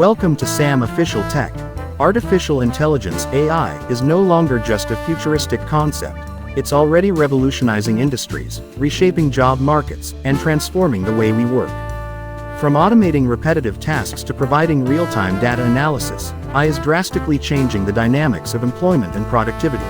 Welcome to SAM Official Tech. Artificial intelligence (AI) is no longer just a futuristic concept. It's already revolutionizing industries, reshaping job markets, and transforming the way we work. From automating repetitive tasks to providing real-time data analysis, AI is drastically changing the dynamics of employment and productivity.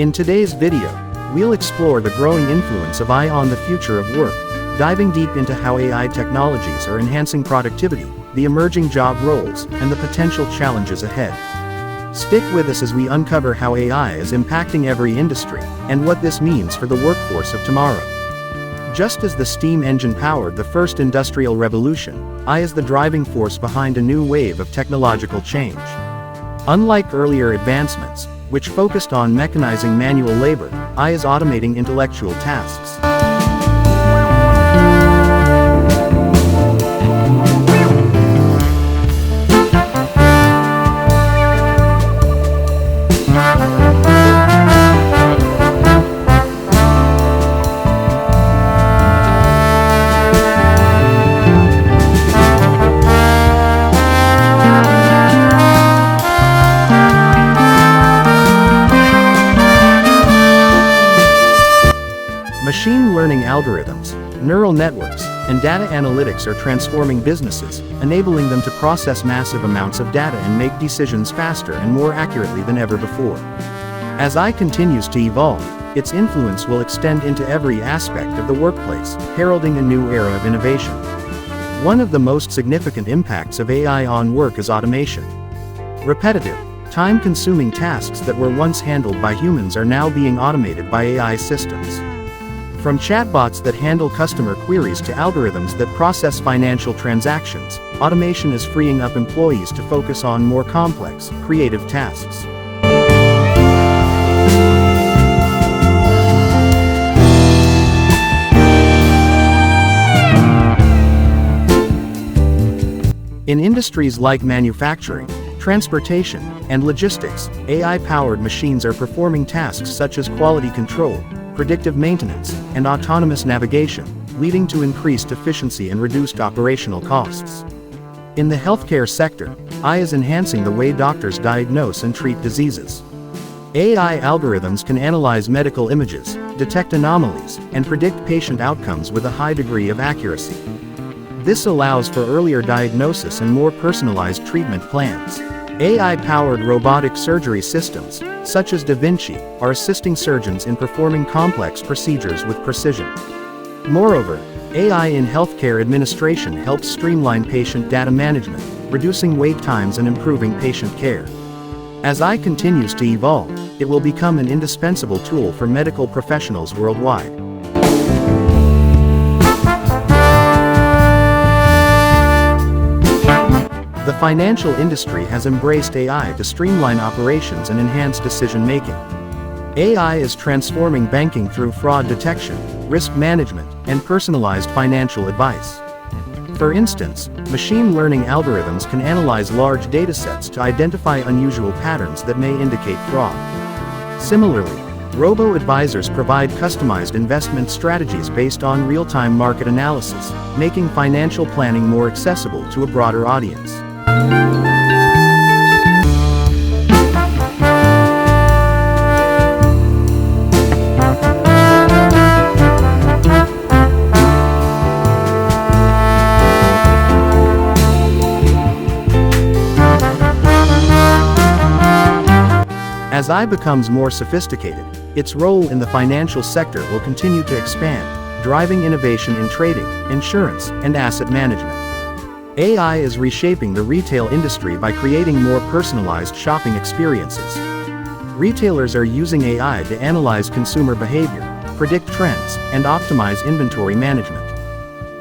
In today's video, we'll explore the growing influence of AI on the future of work, diving deep into how AI technologies are enhancing productivity, the emerging job roles, and the potential challenges ahead. Stick with us as we uncover how AI is impacting every industry, and what this means for the workforce of tomorrow. Just as the steam engine powered the first industrial revolution, AI is the driving force behind a new wave of technological change. Unlike earlier advancements, which focused on mechanizing manual labor, AI is automating intellectual tasks. Machine learning algorithms, neural networks, and data analytics are transforming businesses, enabling them to process massive amounts of data and make decisions faster and more accurately than ever before. As AI continues to evolve, its influence will extend into every aspect of the workplace, heralding a new era of innovation. One of the most significant impacts of AI on work is automation. Repetitive, time-consuming tasks that were once handled by humans are now being automated by AI systems. From chatbots that handle customer queries to algorithms that process financial transactions, automation is freeing up employees to focus on more complex, creative tasks. In industries like manufacturing, transportation, and logistics, AI-powered machines are performing tasks such as quality control, predictive maintenance, and autonomous navigation, leading to increased efficiency and reduced operational costs. In the healthcare sector, AI is enhancing the way doctors diagnose and treat diseases. AI algorithms can analyze medical images, detect anomalies, and predict patient outcomes with a high degree of accuracy. This allows for earlier diagnosis and more personalized treatment plans. AI-powered robotic surgery systems, such as Da Vinci, are assisting surgeons in performing complex procedures with precision. Moreover, AI in healthcare administration helps streamline patient data management, reducing wait times and improving patient care. As AI continues to evolve, it will become an indispensable tool for medical professionals worldwide. The financial industry has embraced AI to streamline operations and enhance decision-making. AI is transforming banking through fraud detection, risk management, and personalized financial advice. For instance, machine learning algorithms can analyze large datasets to identify unusual patterns that may indicate fraud. Similarly, robo-advisors provide customized investment strategies based on real-time market analysis, making financial planning more accessible to a broader audience. As AI becomes more sophisticated, its role in the financial sector will continue to expand, driving innovation in trading, insurance, and asset management. AI is reshaping the retail industry by creating more personalized shopping experiences. Retailers are using AI to analyze consumer behavior, predict trends, and optimize inventory management.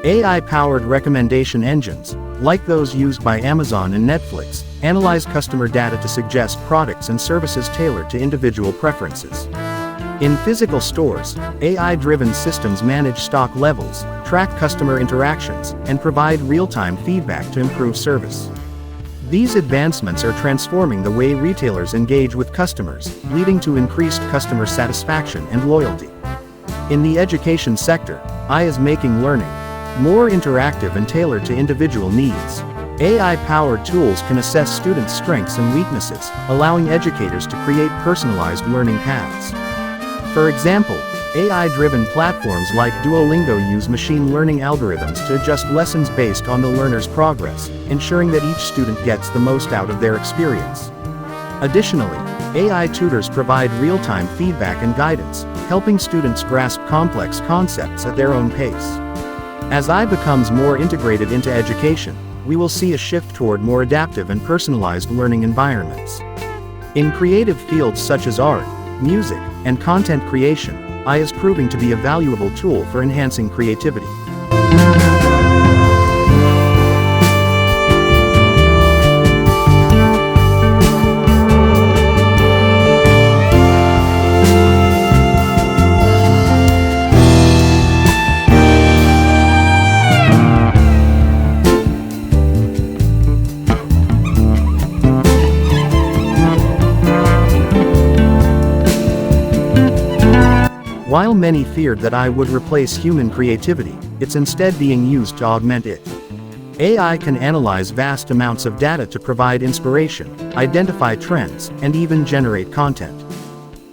AI-powered recommendation engines, like those used by Amazon and Netflix, analyze customer data to suggest products and services tailored to individual preferences. In physical stores, AI-driven systems manage stock levels, track customer interactions, and provide real-time feedback to improve service. These advancements are transforming the way retailers engage with customers, leading to increased customer satisfaction and loyalty. In the education sector, AI is making learning more interactive and tailored to individual needs. AI-powered tools can assess students' strengths and weaknesses, allowing educators to create personalized learning paths. For example, AI-driven platforms like Duolingo use machine learning algorithms to adjust lessons based on the learner's progress, ensuring that each student gets the most out of their experience. Additionally, AI tutors provide real-time feedback and guidance, helping students grasp complex concepts at their own pace. As AI becomes more integrated into education, we will see a shift toward more adaptive and personalized learning environments. In creative fields such as art, music, and content creation, AI is proving to be a valuable tool for enhancing creativity. While many feared that AI would replace human creativity, it's instead being used to augment it. AI can analyze vast amounts of data to provide inspiration, identify trends, and even generate content.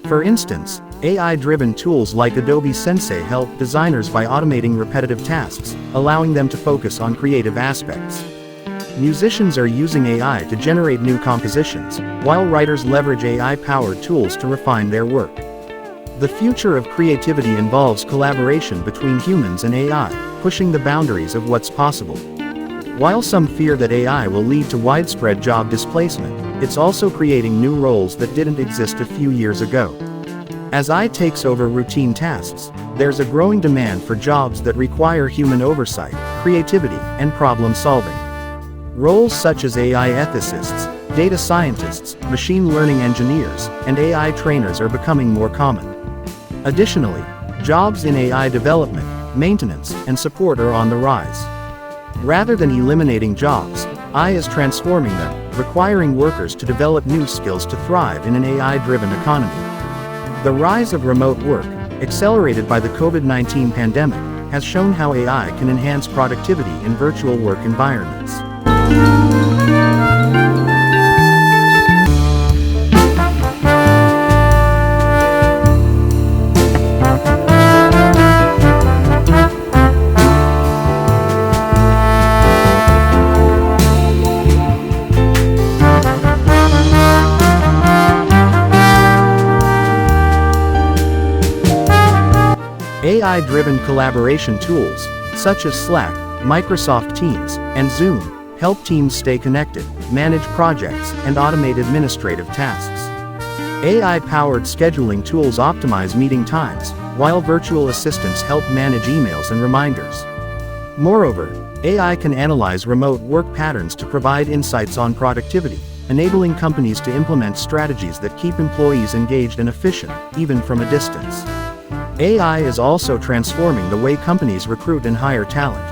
For instance, AI-driven tools like Adobe Sensei help designers by automating repetitive tasks, allowing them to focus on creative aspects. Musicians are using AI to generate new compositions, while writers leverage AI-powered tools to refine their work. The future of creativity involves collaboration between humans and AI, pushing the boundaries of what's possible. While some fear that AI will lead to widespread job displacement, it's also creating new roles that didn't exist a few years ago. As AI takes over routine tasks, there's a growing demand for jobs that require human oversight, creativity, and problem-solving. Roles such as AI ethicists, data scientists, machine learning engineers, and AI trainers are becoming more common. Additionally, jobs in AI development, maintenance, and support are on the rise. Rather than eliminating jobs, AI is transforming them, requiring workers to develop new skills to thrive in an AI-driven economy. The rise of remote work, accelerated by the COVID-19 pandemic, has shown how AI can enhance productivity in virtual work environments. AI-driven collaboration tools, such as Slack, Microsoft Teams, and Zoom, help teams stay connected, manage projects, and automate administrative tasks. AI-powered scheduling tools optimize meeting times, while virtual assistants help manage emails and reminders. Moreover, AI can analyze remote work patterns to provide insights on productivity, enabling companies to implement strategies that keep employees engaged and efficient, even from a distance. AI is also transforming the way companies recruit and hire talent.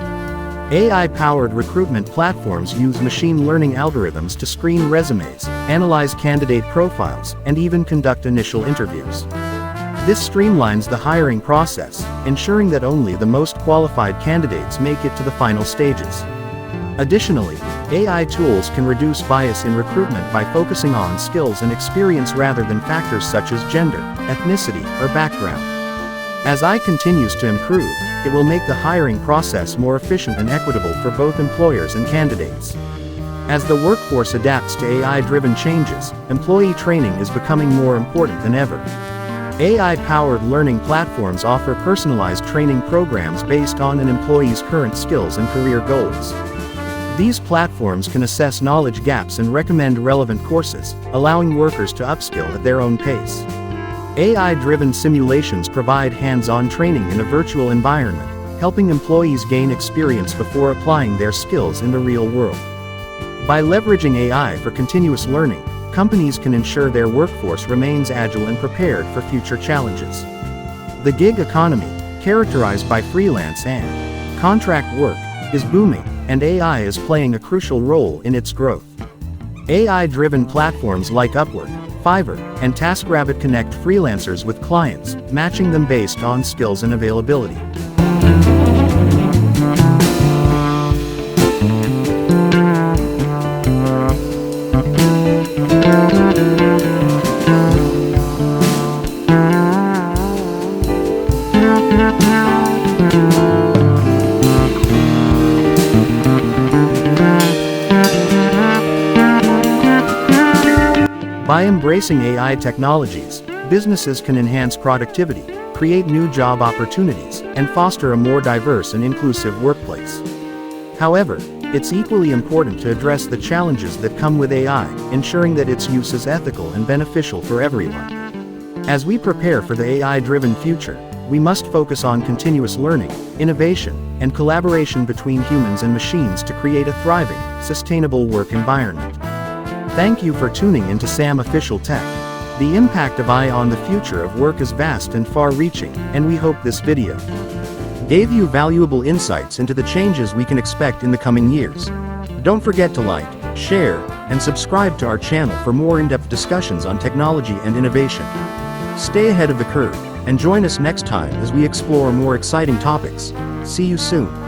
AI-powered recruitment platforms use machine learning algorithms to screen resumes, analyze candidate profiles, and even conduct initial interviews. This streamlines the hiring process, ensuring that only the most qualified candidates make it to the final stages. Additionally, AI tools can reduce bias in recruitment by focusing on skills and experience rather than factors such as gender, ethnicity, or background. As AI continues to improve, it will make the hiring process more efficient and equitable for both employers and candidates. As the workforce adapts to AI-driven changes, employee training is becoming more important than ever. AI-powered learning platforms offer personalized training programs based on an employee's current skills and career goals. These platforms can assess knowledge gaps and recommend relevant courses, allowing workers to upskill at their own pace. AI-driven simulations provide hands-on training in a virtual environment, helping employees gain experience before applying their skills in the real world. By leveraging AI for continuous learning, companies can ensure their workforce remains agile and prepared for future challenges. The gig economy, characterized by freelance and contract work, is booming, and AI is playing a crucial role in its growth. AI-driven platforms like Upwork, Fiverr, and TaskRabbit connect freelancers with clients, matching them based on skills and availability. By embracing AI technologies, businesses can enhance productivity, create new job opportunities, and foster a more diverse and inclusive workplace. However, it's equally important to address the challenges that come with AI, ensuring that its use is ethical and beneficial for everyone. As we prepare for the AI-driven future, we must focus on continuous learning, innovation, and collaboration between humans and machines to create a thriving, sustainable work environment. Thank you for tuning into Sam Official Tech. The impact of AI on the future of work is vast and far-reaching, and we hope this video gave you valuable insights into the changes we can expect in the coming years. Don't forget to like, share, and subscribe to our channel for more in-depth discussions on technology and innovation. Stay ahead of the curve, and join us next time as we explore more exciting topics. See you soon.